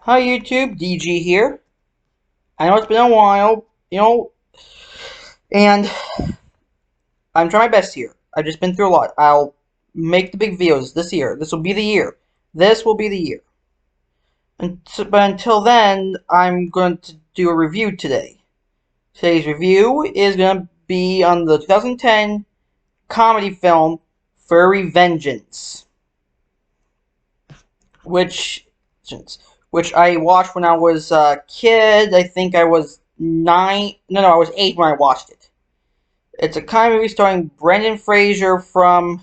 Hi YouTube, DG here. I know it's been a while, and I'm trying my best here. I've just been through a lot. I'll make the big videos this year. This will be the year. This will be the year. But until then, I'm going to do a review today. Today's review is going to be on the 2010 comedy film Furry Vengeance, which which I watched when I was a kid. I think I was 9. No, I was 8 when I watched it. It's a comedy movie starring Brendan Fraser from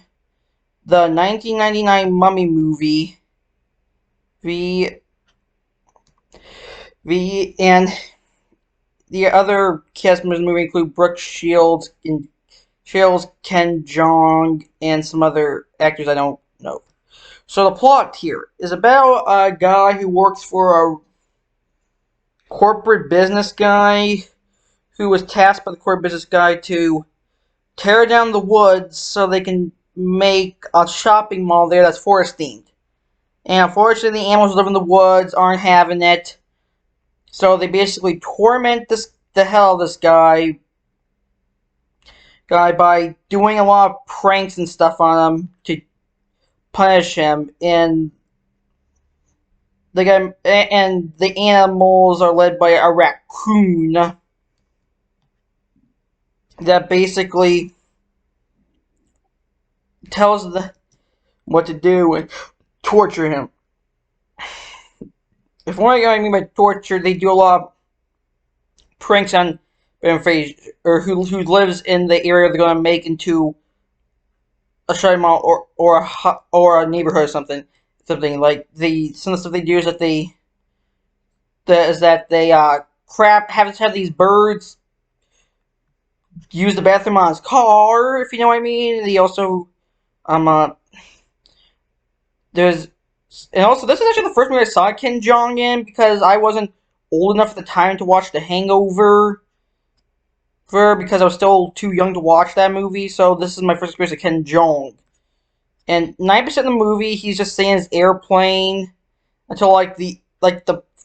the 1999 Mummy movie. The and the other cast members in the movie include Brooke Shields, Ken Jeong, and some other actors I don't know. So the plot here is about a guy who works for a corporate business guy who was tasked by the corporate business guy to tear down the woods so they can make a shopping mall there that's forest themed. And unfortunately, the animals who live in the woods aren't having it. So they basically torment the hell of this guy by doing a lot of pranks and stuff on him to punish him. And the animals are led by a raccoon that basically tells them what to do and torture him. If what I mean by torture, they do a lot of pranks on Ben Fraser, or who lives in the area they're going to make into a shopping mall or a neighborhood or something like some of the stuff they do is that they have these birds use the bathroom on his car, if you know what I mean. They also there's and also this is actually the first movie I saw Ken Jeong in, because I wasn't old enough at the time to watch The Hangover because I was still too young to watch that movie. So this is my first experience with Ken Jeong. And 9% of the movie, he's just staying in his airplane until the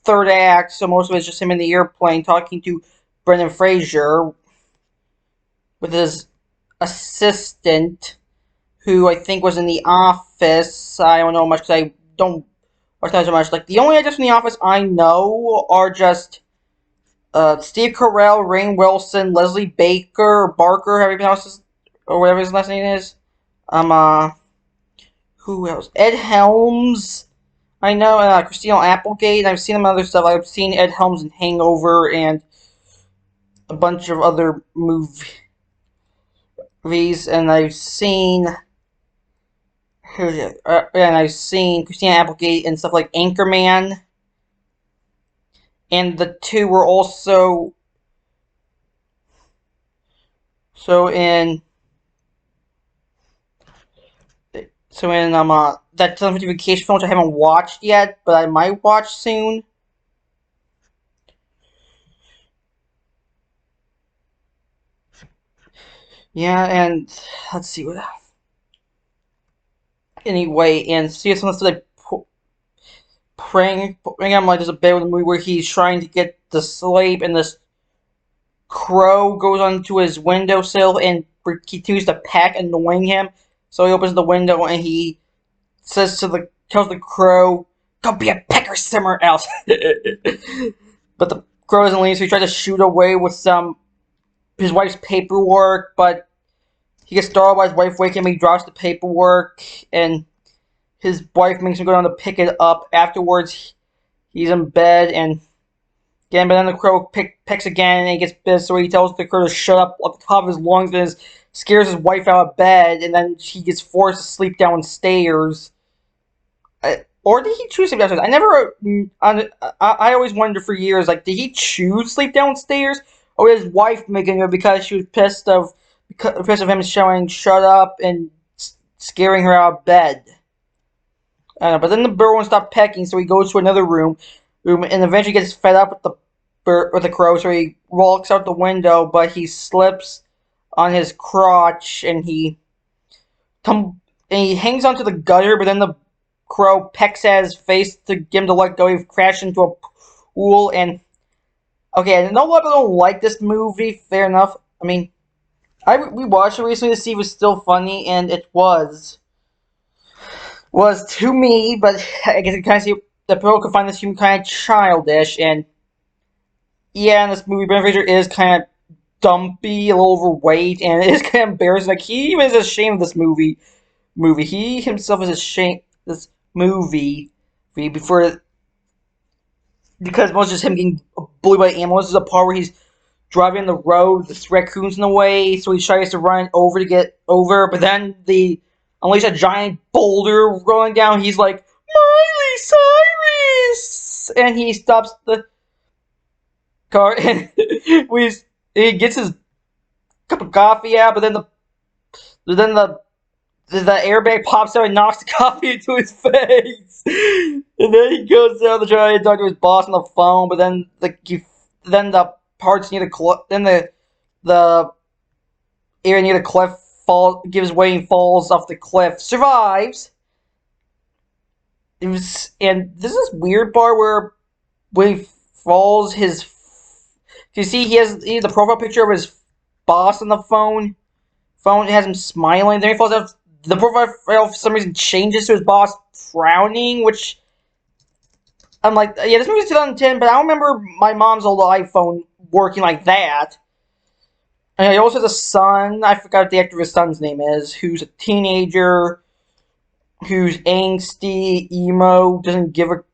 third act. So most of it's just him in the airplane talking to Brendan Fraser with his assistant, who I think was in The Office. I don't know much because I don't watch that so much. Like, the only actors from The Office I know are just Steve Carell, Rainn Wilson, Leslie Baker, or Barker, however you pronounce his, or whatever his last name is. Who else? Ed Helms. I know Christina Applegate. I've seen him in other stuff. I've seen Ed Helms in Hangover and a bunch of other movies, and I've seen Christina Applegate and stuff like Anchorman. And the two were also in that television vacation film, which I haven't watched yet, but I might watch soon. Yeah, and let's see what. Anyway, and see some of the stuff like praying. I'm like, there's a bit of the movie where he's trying to get to sleep, and this crow goes onto his windowsill and continues to peck, annoying him. So he opens the window and he tells the crow, "Go be a pecker somewhere else." But the crow doesn't leave, so he tries to shoot away with his wife's paperwork, but he gets startled by his wife waking him. He drops the paperwork, and his wife makes him go down to pick it up. Afterwards, he's in bed, and again, but then the crow pecks again, and he gets pissed, so he tells the crow to shut up at the top of his lungs, and scares his wife out of bed, and then she gets forced to sleep downstairs. Or did he choose sleep downstairs? I always wondered for years, like, did he choose sleep downstairs, or did his wife making it because she was pissed of him showing shut up and scaring her out of bed? I don't know, but then the bird won't stop pecking, so he goes to another room, and eventually gets fed up with the crow, so he walks out the window, but he slips on his crotch, and he hangs onto the gutter, but then the crow pecks at his face to get him to let go. He crashed into a pool. And okay, I know a lot of people don't like this movie. Fair enough. I mean, we watched it recently to see if it was still funny, and it was to me. But I guess you kind of see that people could find this humor kind of childish. And yeah, in this movie, Brendan Fraser is kind of dumpy, a little overweight, and it is kind of embarrassing. Like he even is ashamed of this movie. He himself is ashamed of this movie before because most just him getting bullied by animals. This is a part where he's driving the road, the raccoon's in the way, so he tries to run over to get over, but then the unleash a giant boulder rolling down. He's like, Miley Cyrus, and he stops the car and he gets his cup of coffee out, but then the airbag pops out and knocks the coffee into his face. And then he goes down to try to talk to his boss on the phone, but then the parts near the area near the cliff gives way and falls off the cliff. Survives. And this is weird part where when he falls, you see he has the profile picture of his boss on the phone. It has him smiling. Then he falls out. The profile for some reason changes to his boss frowning, which I'm like, yeah, this movie's 2010, but I don't remember my mom's old iPhone working like that. And he also has a son. I forgot what the actor of his son's name is, who's a teenager, who's angsty, emo, doesn't give a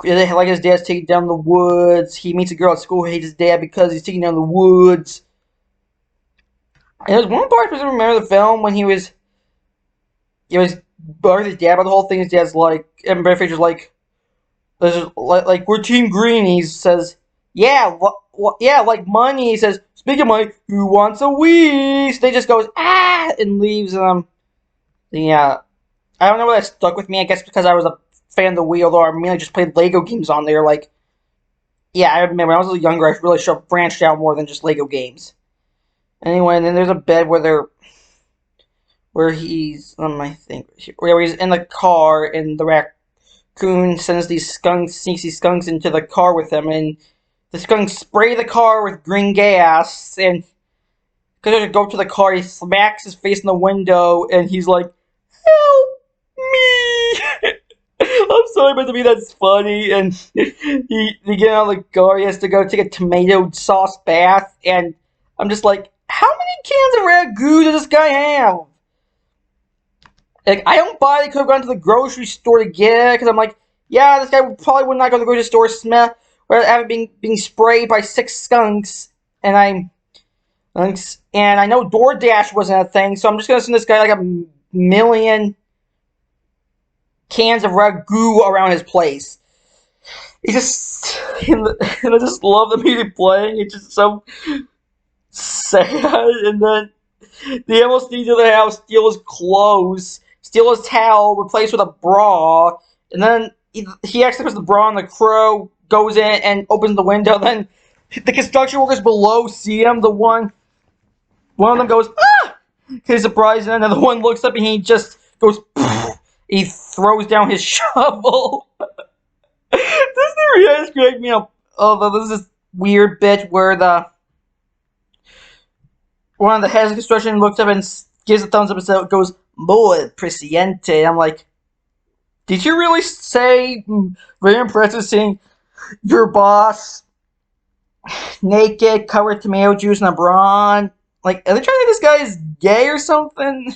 like his dad's taking down the woods. He meets a girl at school who hates his dad because he's taking down the woods. And there's one part I remember the film when he was with his dad about the whole thing. His dad's like, and Brad Fraser's like we're Team Green. He says, yeah, yeah, like money. He says, speaking of money, who wants a Wii? So they just goes and leaves them. Yeah, I don't know why that stuck with me. I guess because I was a fan of the Wii, although I mainly just played Lego games on there. Like, yeah, I remember when I was a little younger, I really should have branched out more than just Lego games. Anyway, and then there's a bed where he's where he's in the car, and the raccoon sends sneaks these skunks into the car with him, and the skunks spray the car with green gas, and because they go up to the car, he smacks his face in the window, and he's like, "Help me!" I'm sorry, but to me that's funny. And he get out of the car, he has to go take a tomato sauce bath, and I'm just like, how many cans of ragu does this guy have? Like, I don't buy they could have gone to the grocery store to get it, because I'm like, yeah, this guy probably would not go to the grocery store smell without having being sprayed by 6 skunks, and I know DoorDash wasn't a thing, so I'm just gonna send this guy like a million cans of ragu around his place. He just and I just love the music playing. It's just so sad. And then they almost sneak into the house, steal his clothes, steal his towel, replace with a bra, and then he actually puts the bra on. The crow goes in and opens the window. Then the construction workers below see him. One of them goes, ah! He's surprised, and then the one looks up and he just goes, he throws down his shovel. This theory has cracked me up. Although there's this weird bit where one of the heads of construction looks up and gives a thumbs up and so goes, "Muy presidente." I'm like, did you really say? Very impressive seeing your boss naked, covered in tomato juice and a bra. Like, are they trying to think this guy is gay or something?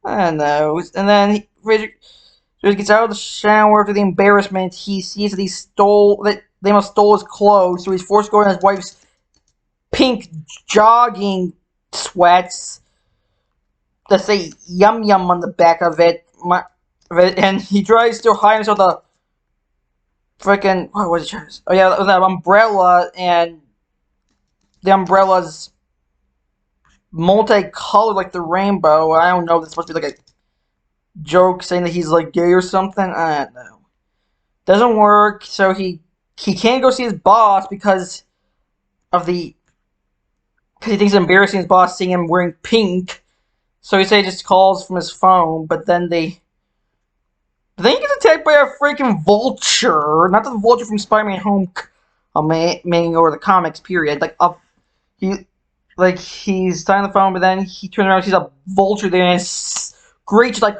I don't know. And then Fraser gets out of the shower after the embarrassment. He sees that they must stole his clothes, so he's forced to go in his wife's pink jogging sweats that say "yum yum" on the back of it. And he tries to hide himself the freaking what was it? Oh yeah, that umbrella, and the umbrella's multicolored like the rainbow. I don't know if it's supposed to be like a joke saying that he's like gay or something. I don't know. Doesn't work, so he can't go see his boss because he thinks it's embarrassing his boss seeing him wearing pink. So he just calls from his phone, but then then he gets attacked by a freaking vulture. Not the vulture from Spider-Man Homecoming or the comics, period. He, he's on the phone, but then he turns around, sees a vulture there, and it's great. Just like,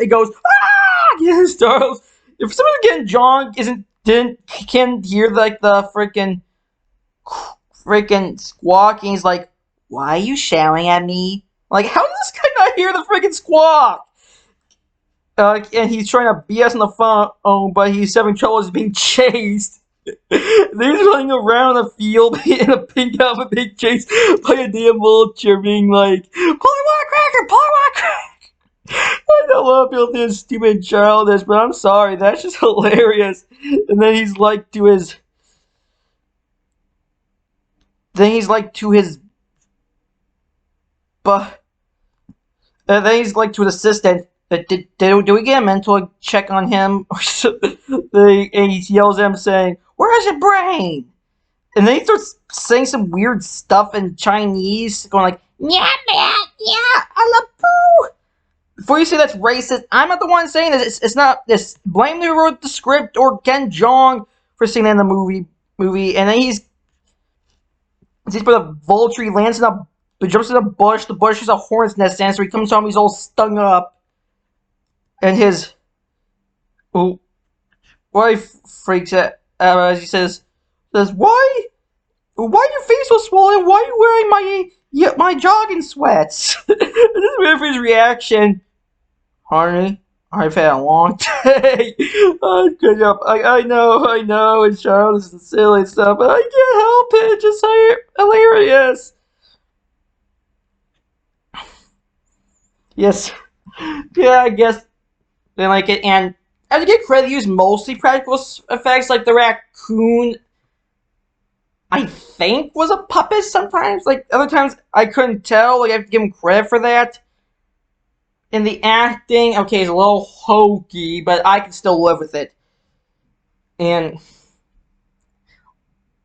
it goes, ah! Yeah, startles. If someone again, John can't hear like the freaking squawk, and he's like, why are you shouting at me? Like, how does this guy not hear the freaking squawk? And he's trying to BS on the phone, but he's having trouble. He's being chased. They're just running around the field in a pink outfit being chased by a damn vulture being like, Polywog Cracker! Polywog Cracker! I know a lot of people think it's stupid and childish, but I'm sorry, that's just hilarious. And then he's like to his... then he's like to his assistant, do we get a mental check on him? And he yells at him saying, where's your brain? And then he starts saying some weird stuff in Chinese, going like, yeah, man, yeah, I love poo. Before you say that's racist, I'm not the one saying this. It's not this. Blame who wrote the script or Ken Jeong for saying that in the movie. And then he's for the vulture. He lands in he jumps in a bush. The bush is a hornet's nest, and so he comes home. He's all stung up, and his wife freaks out as he says, why your face so swollen? Why are you wearing my jogging sweats? And this is weird for his reaction. Honey, I've had a long day. Good job. I know, it's childish and silly stuff, but I can't help it. It's just hilarious. Yes. Yeah, I guess they like it. And I have to give credit, use mostly practical effects, like the raccoon, I think, was a puppet sometimes. Like, other times, I couldn't tell. Like, I have to give him credit for that. And the acting, okay, is a little hokey, but I can still live with it. And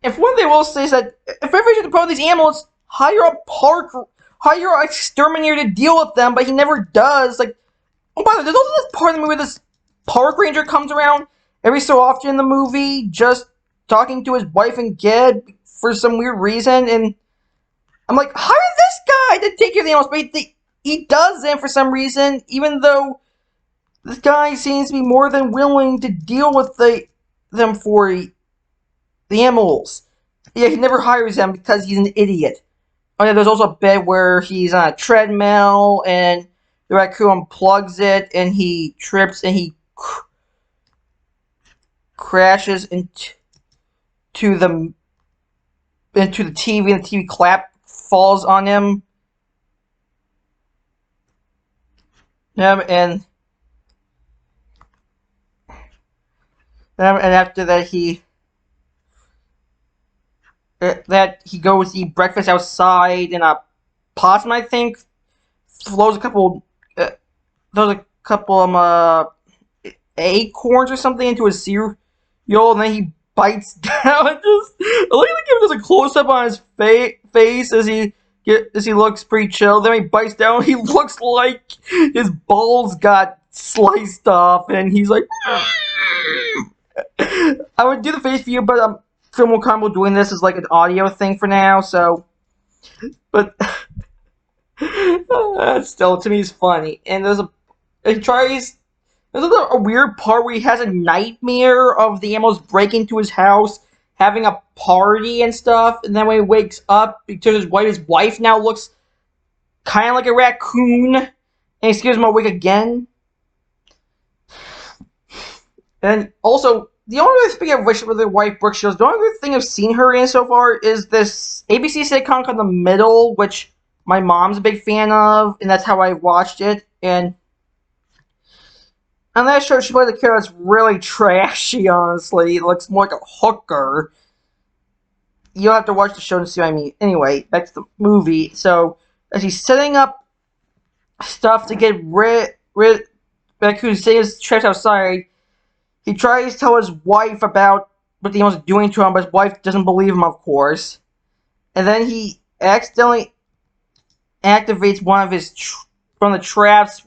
if one thing I will say is that if ever you problem these animals, hire an exterminator to deal with them, but he never does. Like, oh, by the way, there's also this part of the movie where this park ranger comes around every so often in the movie, just talking to his wife and kid for some weird reason, and I'm like, hire this guy to take care of the animals, but he doesn't for some reason, even though this guy seems to be more than willing to deal with them for the animals. Yeah, he never hires them because he's an idiot. Oh yeah, there's also a bit where he's on a treadmill and the raccoon unplugs it and he trips and he crashes into the TV and the TV clap falls on him. And after that he goes to eat breakfast outside, and a possum, I think, throws a couple acorns or something into his cereal, and then he bites down. And just I like to give just a close up on his face as he looks pretty chill. Then he bites down. He looks like his balls got sliced off, and he's like, I would do the face for you, but I'm feel more comfortable doing this as like an audio thing for now. So, but still, to me, it's funny. And there's a weird part where he has a nightmare of the animals breaking into his house, having a party and stuff, and then when he wakes up, because his wife now looks kind of like a raccoon, and he scares him awake again. And also, the only thing I've wished for the wife Brooke Shields, the only good thing I've seen her in so far is this ABC sitcom called The Middle, which my mom's a big fan of, and that's how I watched it. And on that show, she played a character that's really trashy, honestly. It looks more like a hooker. You'll have to watch the show to see what I mean. Anyway, back to the movie. So, as he's setting up stuff to get rid Raccoon's saying his trash outside, he tries to tell his wife about what the animal's doing to him, but his wife doesn't believe him, of course. And then he accidentally activates one of the traps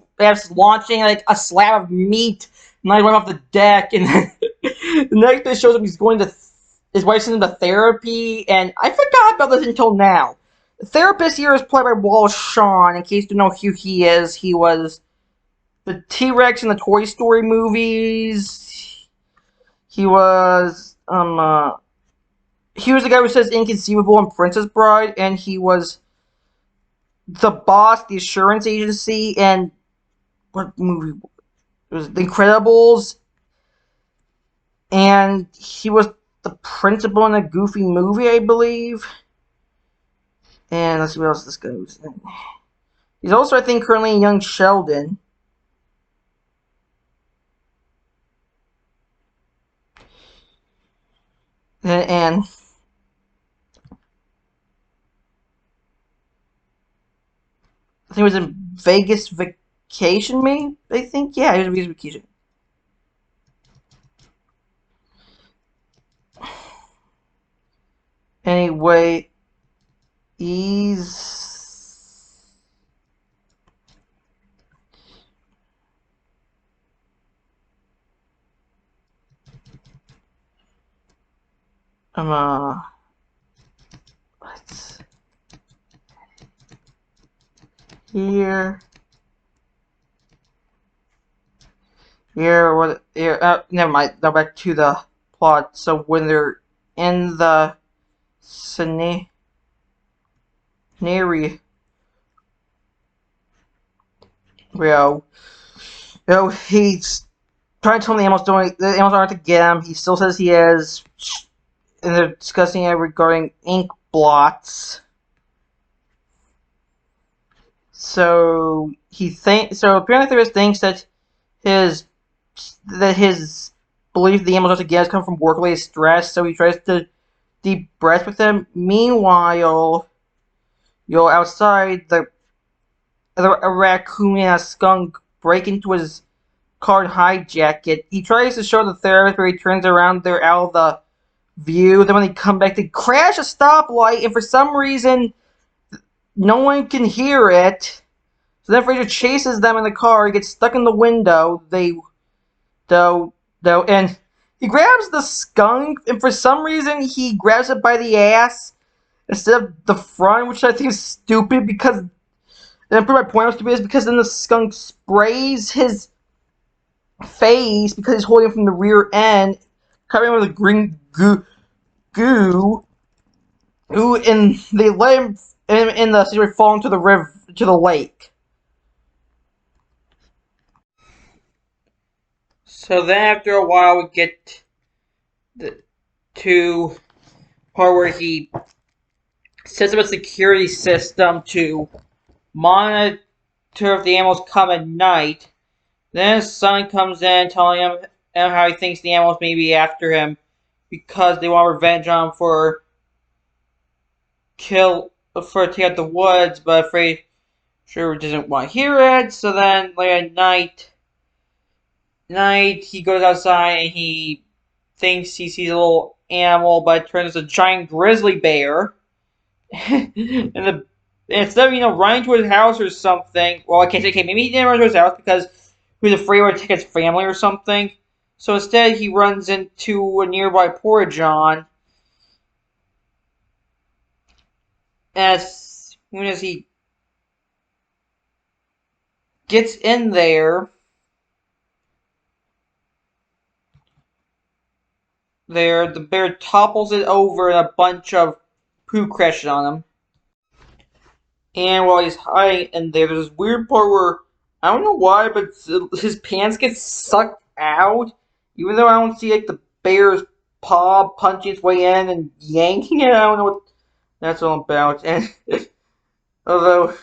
launching like a slab of meat, and I went off the deck, and then the next day shows him he's going to his wife sends him to therapy, and I forgot about this until now. The therapist here is played by Wallace Shawn. In case you don't know who he is, he was the T-Rex in the Toy Story movies. He was the guy who says "inconceivable" in Princess Bride, and he was the boss, the assurance agency, and what movie? It was The Incredibles, and he was the principal in a Goofy movie, I believe. And let's see what else this goes. He's also, I think, currently in Young Sheldon. And I think it was in Vegas Vacation, maybe? I think? Yeah, it was Vegas Vacation. Anyway, he's... Let's... Here... never mind. Now back to the plot. So when they're in the scenario, he's trying to tell him the animals aren't to get him. He still says he is, and they're discussing it regarding ink blots. So apparently there thinks that his belief the animals are to get us come from work-related stress. So he tries to deep breath with them. Meanwhile, outside a raccoon and a skunk break into his car and hijack it. He tries to show the therapist, but he turns around. They're out of the view. Then when they come back, they crash a stoplight, and for some reason, no one can hear it. So then Fraser chases them in the car. He gets stuck in the window. And he grabs the skunk, and for some reason, he grabs it by the ass instead of the front, which I think is stupid because. And my point was stupid is because then the skunk sprays his face because he's holding it from the rear end, covering him with a green goo, and they let him in the situation fall into the river, to the lake. So then after a while we get to part where he sets up a security system to monitor if the animals come at night. Then his son comes in telling him how he thinks the animals may be after him because they want revenge on him for taking out the woods, but afraid sure doesn't want to hear it. So then later at night he goes outside and he thinks he sees a little animal, but it turns out it's a giant grizzly bear. and instead of running to his house or something, well, I can't say, okay, maybe he didn't run to his house because he was afraid it would attack his family or something. So instead, he runs into a nearby Portageon. As soon as he gets in there, the bear topples it over and a bunch of poo crashes on him. And while he's hiding in there, there's this weird part where, I don't know why, but his pants get sucked out. Even though I don't see like the bear's paw punching its way in and yanking it. I don't know what that's all about. And although,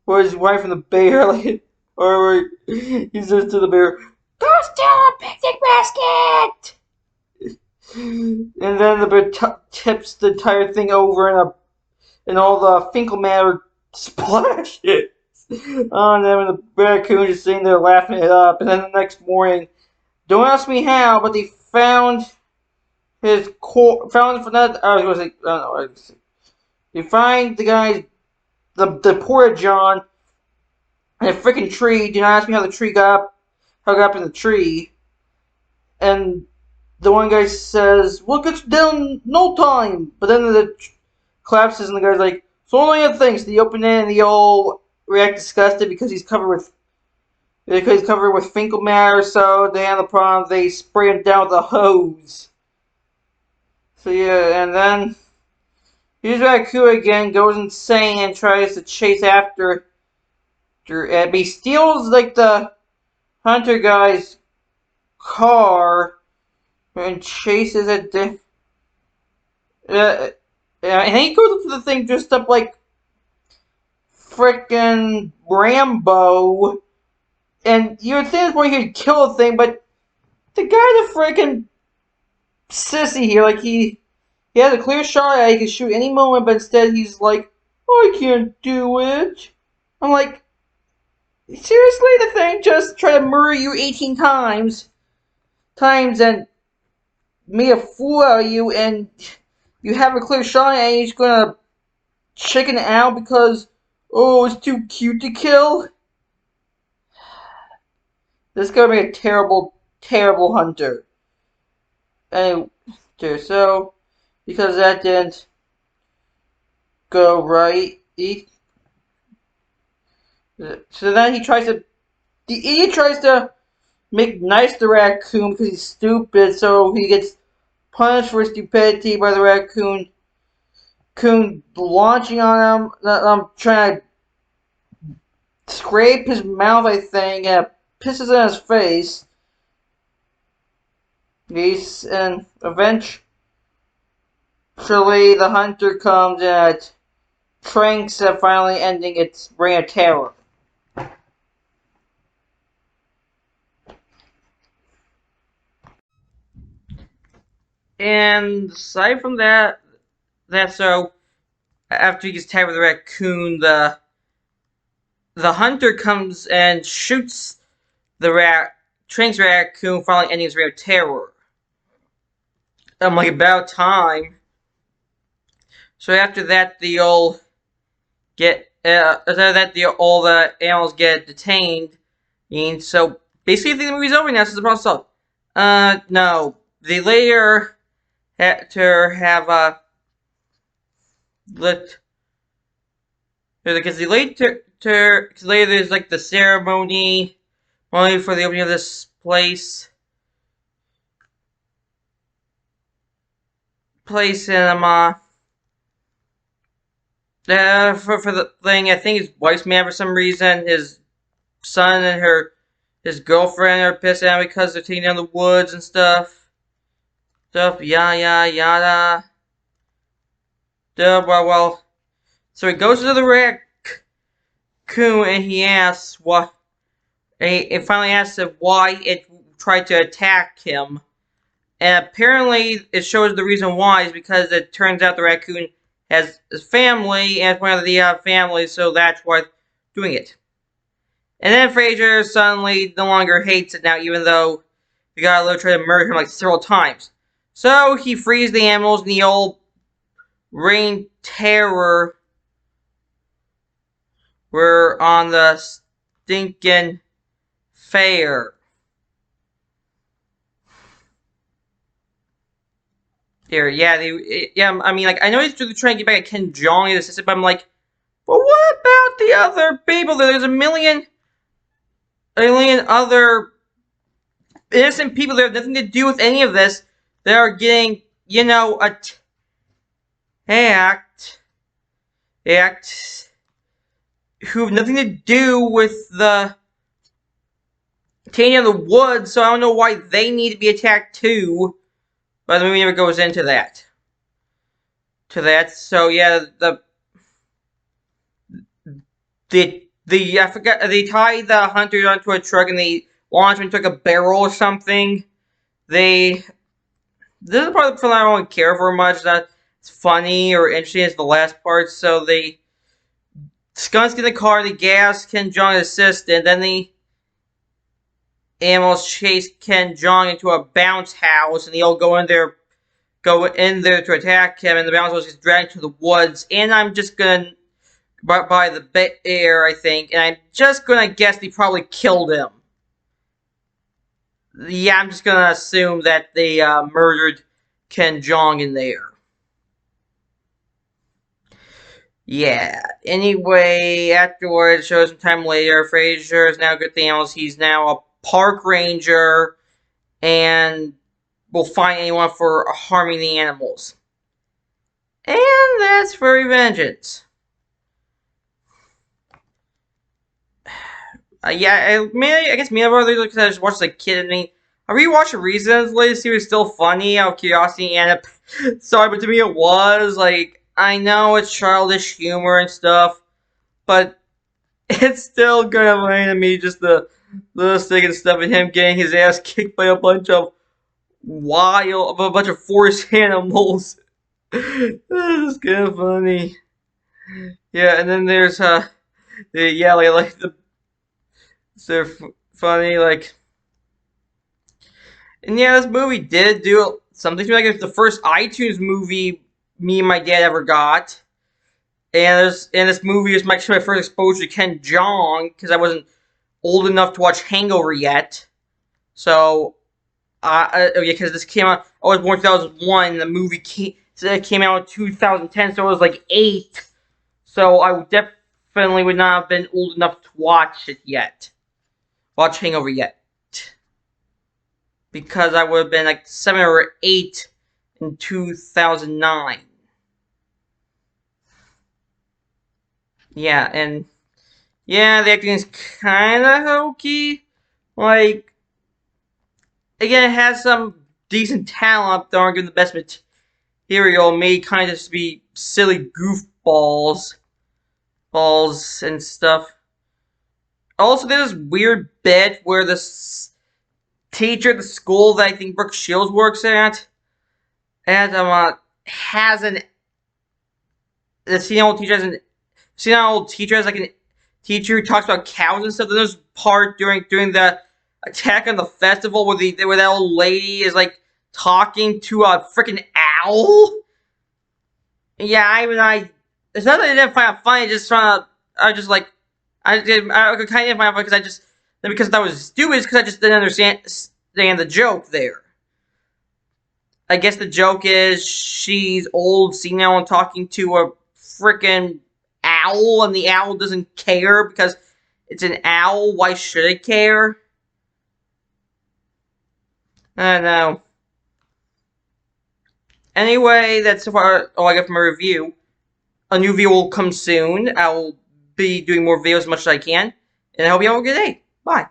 where his wife and the bear, or he says to the bear, "Go steal a picnic basket!" And then the bear tips the entire thing over and all the fecal matter splashes on them, and the raccoon is sitting there laughing it up. And then the next morning, don't ask me how, but they found his core. Found that I was going to say, I don't know. They find the guy's the Portageon And a freaking tree. Do not ask me how the tree how it got up in the tree. And the one guy says, "We'll get you down in no time." But then the collapses, and the guy's like, "So only other things." They open it, and they all react disgusted because he's covered with fecal matter. So they have the problem. They spray him down with a hose. So yeah, and then here's Raccoon again, goes insane and tries to chase after. But he steals like the hunter guy's car and chases it. Uh, and he goes up to the thing dressed up like frickin' Rambo. And you would think at this point he'd kill the thing, but the guy's a frickin' sissy here. Like he has a clear shot, he can shoot any moment, but instead he's like, "I can't do it." I'm like, seriously, the thing just tried to murder you 18 times and made a fool out of you, and you have a clear shot, and he's gonna chicken out because, oh, it's too cute to kill. This is gonna be a terrible, terrible hunter. Anyway, so because that didn't go right, so then he tries to make nice the raccoon because he's stupid, so he gets punished for stupidity by the raccoon launching on him. I'm trying to scrape his mouth, I think, and it pisses in his face. And eventually the hunter comes and tranks it, finally ending its reign of terror. And aside from that, so after he gets tagged with the raccoon, the hunter comes and shoots tranks the raccoon, finally ending his reign of terror. I'm like, about time. So after that, all the animals get detained. And so basically, the movie's over now. So the problem solved. No, they later had to have because later there's like the ceremony only for the opening of this place in for the thing. I think his wife's mad for some reason. His son and his girlfriend are pissed at him because they're taking down the woods and stuff. Yada yada. Well. So he goes to the raccoon and he asks what. It finally asks why it tried to attack him. And apparently it shows the reason why is because it turns out the raccoon has his family and it's one of the family, so that's why it's doing it. And then Fraser suddenly no longer hates it now, even though the guy tried to murder him like several times. So he frees the animals and the old rain terror were on the stinking fair. I mean, like, I know he's trying to get back at Ken Jong in the system, but I'm like, but what about the other people? There's a million other innocent people that have nothing to do with any of this that are getting, attacked who have nothing to do with the taking of the woods, so I don't know why they need to be attacked too. But the movie never goes into that. So yeah, I forgot, they tied the hunters onto a truck and they launched them into like a barrel or something. This is the part of the film I don't care for much. That it's funny or interesting as the last part. So they skunks get in the car, the gas Ken Jeong assist, and then the animals chase Ken Jeong into a bounce house, and they all go in there to attack him, and the bounce house gets dragged to the woods. And I'm just gonna by the bear, I think, and I'm just gonna guess they probably killed him. Yeah, I'm just gonna assume that they murdered Ken Jeong in there. Yeah. Anyway, afterwards, shows some time later, Fraser is now good things. He's now a park ranger and will find anyone for harming the animals. And that's furry vengeance. Yeah, I guess me and my brother, because I just watched as a kid, and I rewatched the recently to see if it was still funny out of curiosity, and sorry, but to me it was, like, I know it's childish humor and stuff, but it's still kind of funny to me, just the little stick and stuff, and him getting his ass kicked by a bunch of forest animals. This is kind of funny. Yeah, and then there's, yeah, like the they're funny, like, and yeah, this movie did do something to me. Like, it's the first iTunes movie me and my dad ever got, and this movie was my first exposure to Ken Jeong because I wasn't old enough to watch Hangover yet. So, yeah, because this came out, I was born in 2001. The movie came out in 2010, so I was like 8. So I definitely would not have been old enough to watch it yet. Watch Hangover yet. Because I would have been like 7 or 8 in 2009. Yeah, and yeah, the acting is kind of hokey. Like, again, it has some decent talent, they aren't given the best material. May kind of just be silly goofballs and stuff. Also, there's this weird bit where this teacher at the school that I think Brooke Shields works at, and has an the senile teacher has like a teacher who talks about cows and stuff. Then there's part during the attack on the festival where that old lady is like talking to a freaking owl. Yeah, it's not that I didn't find it funny. Just trying to, I just like, I kind of find it funny because that was stupid. Because I just didn't understand the joke there. I guess the joke is she's old, senile, and talking to a freaking owl, and the owl doesn't care because it's an owl. Why should it care? I don't know. Anyway, that's so far all I got from my review. A new video will come soon. I will be doing more videos as much as I can. And I hope you have a good day. Bye.